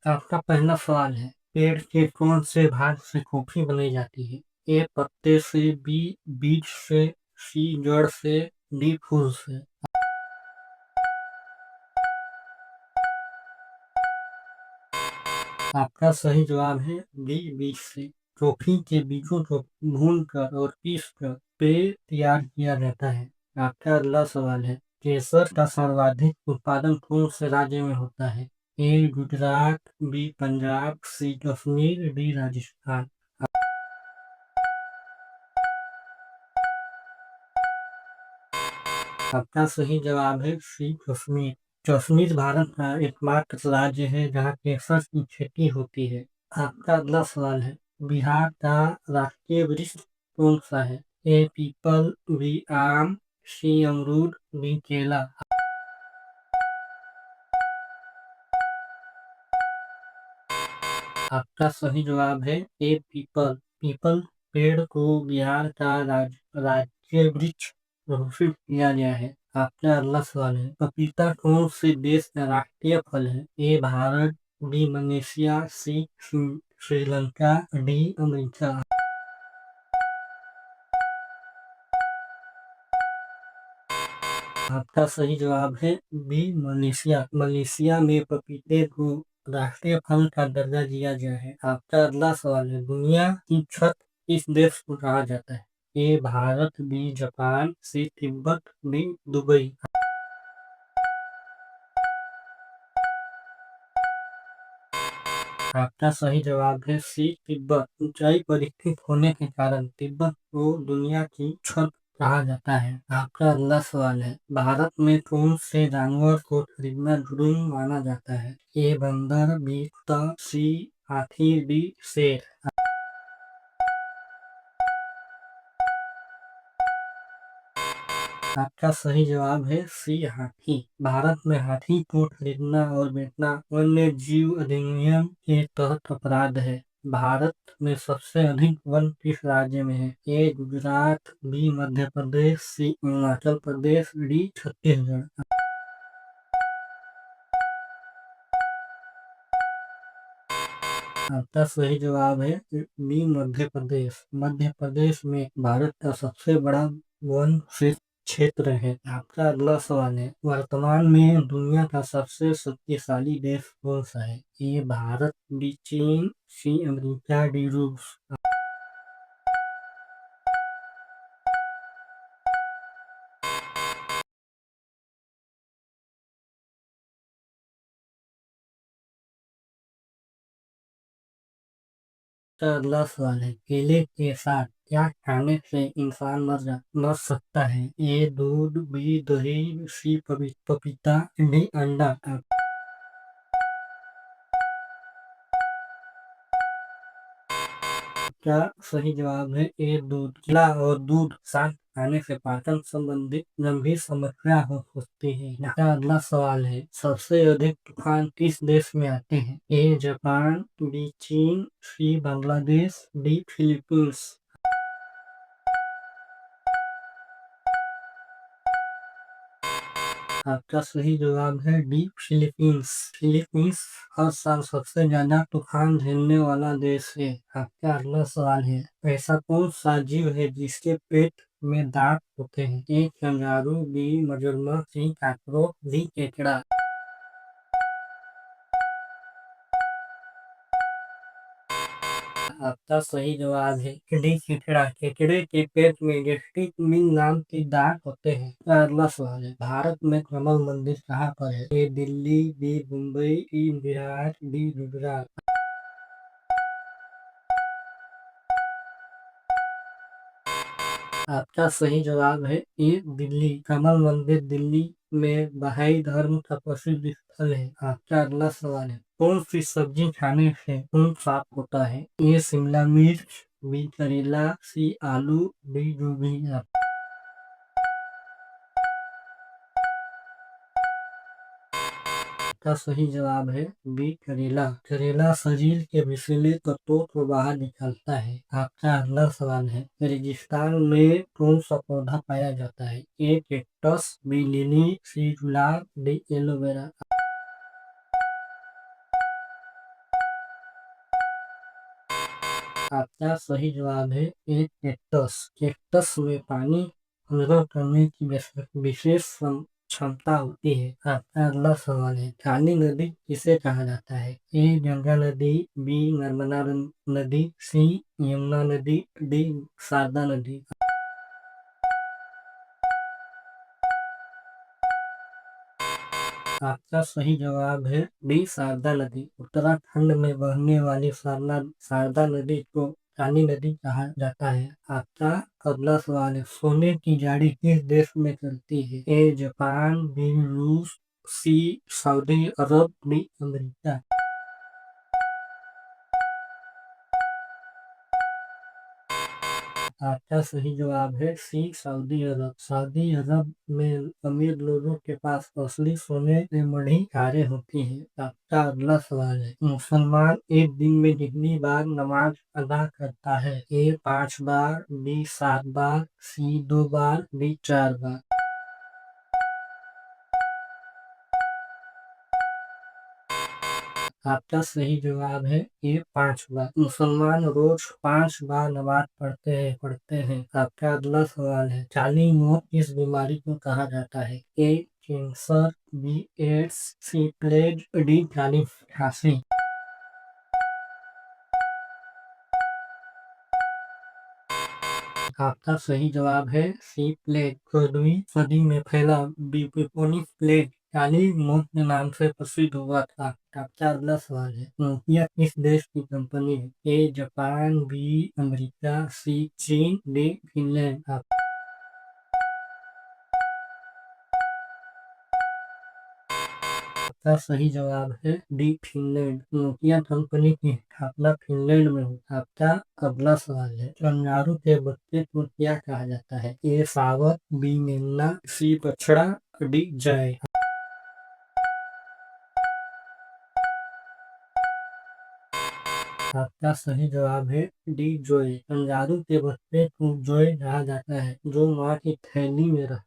आपका पहला सवाल है, पेड़ के कौन से भाग से कॉफी बनाई जाती है? ए पत्ते से, बी बीज से, सी जड़ से, डी फूल से। आपका सही जवाब है बी बीज से। कॉफी के बीजों को भूनकर और पीसकर पेय तैयार किया जाता है। आपका अगला सवाल है, केसर का सर्वाधिक उत्पादन कौन से राज्य में होता है? ए गुजरात, बी पंजाब, सी कश्मीर, डी राजस्थान। आपका सही जवाब है सी कश्मीर। कश्मीर भारत का एकमात्र राज्य है जहाँ केसर की खेती होती है। आपका अगला सवाल है, बिहार का राष्ट्रीय वृक्ष कौन सा है? ए पीपल, बी आम, सी अमरूद, डी केला। आपका सही जवाब है ए पीपल। पीपल पेड़ को बिहार का राज्य वृक्ष घोषित किया गया है। आपका अगला सवाल है, पपीता कौन से देश का राष्ट्रीय फल है? ए भारत, बी मलेशिया, सी श्रीलंका, डी अमेरिका। आपका सही जवाब है बी मलेशिया। मलेशिया में पपीते को राष्ट्रीय फल का दर्जा दिया गया है। आपका अगला सवाल है, दुनिया की छत किस देश को कहा जाता है? ए भारत, बी जापान, सी तिब्बत, डी दुबई। आपका सही जवाब है सी तिब्बत। ऊंचाई पर स्थित होने के कारण तिब्बत को दुनिया की छत कहा जाता है। आपका अगला सवाल है, भारत में कौन से जानवर को खरीदना जुर्म माना जाता है? ए बंदर, बी कुत्ता, सी हाथी, डी शेर। आपका सही जवाब है सी हाथी। भारत में हाथी को खरीदना और बेचना वन्य जीव अधिनियम के तहत अपराध है। भारत में सबसे अधिक वन किस राज्य में है? ए गुजरात, बी मध्य प्रदेश, सी अरुणाचल प्रदेश, डी छत्तीसगढ़। आपका सही जवाब है बी मध्य प्रदेश। मध्य प्रदेश में भारत का सबसे बड़ा वन क्षेत्र है। आपका अगला सवाल है, वर्तमान में दुनिया का सबसे शक्तिशाली देश कौन सा है? ए भारत, बी चीन, सी अमेरिका, डी रूस। का अगला सवाल है, केले के साथ क्या खाने से इंसान मर सकता है? ए दूध, बी दही, सी पपीता, डी अंडा। क्या सही जवाब है ए दूध। केला और दूध साथ खाने से पाचन संबंधित गंभीर समस्या हो सकती है। इसका अगला सवाल है, सबसे अधिक तूफान किस देश में आते हैं? ए जापान, बी चीन, सी बांग्लादेश, डी फिलीपींस। आपका सही जवाब है डी फिलीपींस। फिलीपींस हर साल सबसे ज्यादा तूफान झेलने वाला देश है। आपका अगला सवाल है, ऐसा कौन सा जीव है जिसके पेट में दांत होते हैं? ए कंगारू, बी मगरमच्छ, सी कॉकरोच, डी केकड़ा। आपका सही जवाब है डी केकड़ा। केकड़े के पेट में गैस्ट्रिक मीन नाम के दांत होते हैं। अगला सवाल है, भारत में कमल मंदिर कहाँ पर है? ए दिल्ली, बी मुंबई, सी बिहार, डी गुजरात। आपका सही जवाब है ए दिल्ली। कमल मंदिर दिल्ली में बहाई धर्म का प्रसिद्ध स्थल है। आपका अगला सवाल है, कौन सी सब्जी खाने से खून साफ होता है? ए शिमला मिर्च, बी करेला, सी आलू, डी गोभी। आपका सही जवाब है बी करेला। करेला शरीर के विषैले तत्वों को बाहर निकालता है। आपका अगला सवाल है, रेगिस्तान में कौन सा पौधा पाया जाता है? ए कैक्टस, बी लिली, सी गुलाब, डी एलोवेरा। आपका सही जवाब है ए कैक्टस। कैक्टस में पानी संग्रह करने की विशेष क्षमता होती है। आपका अगला सवाल है, काली नदी किसे कहा जाता है? ए गंगा नदी, बी नर्मदा नदी, सी यमुना नदी, डी शारदा नदी। आपका सही जवाब है डी शारदा नदी। उत्तराखंड में बहने वाली शारदा नदी को काली नदी कहा जाता है। आपका अगला सवाल है, सोने की जाड़ी किस देश में चलती है? ए जापान, बी रूस, सी सऊदी अरब, डी अमेरिका। आपका सही जवाब है सी सऊदी अरब। सऊदी अरब में अमीर लोगों के पास असली सोने से मढ़ी कारें होती हैं। आपका अगला सवाल है, मुसलमान एक दिन में कितनी बार नमाज अदा करता है? ए 5 बार, बी 7 बार, सी 2 बार, डी 4 बार। आपका सही जवाब है ये 5 बार। मुसलमान रोज 5 बार नमाज पढ़ते हैं। आपका अगला सवाल है, काली मौत किस बीमारी को कहा जाता है? ए कैंसर, बी एड्स, सी प्लेग, डी काली खांसी। आपका सही जवाब है सी प्लेग। 14वीं सदी में फैला ब्यूबोनिक प्लेग काली मौत के नाम से प्रसिद्ध हुआ था। आपका अगला सवाल है, नोकिया किस देश की कंपनी है? ए जापान, बी अमेरिका, सी चीन, डी फिनलैंड। आपका सही जवाब है डी फिनलैंड। नोकिया कंपनी की स्थापना फिनलैंड में हुई। आपका अगला सवाल है, कंगारू के बच्चे को क्या कहा जाता है? ए सावक, बी मेमना, सी बछड़ा, डी जय। आपका सही जवाब है डी जोय। कंगारू के बच्चे को जोय कहा जाता है जो माँ की थैली में रहता है।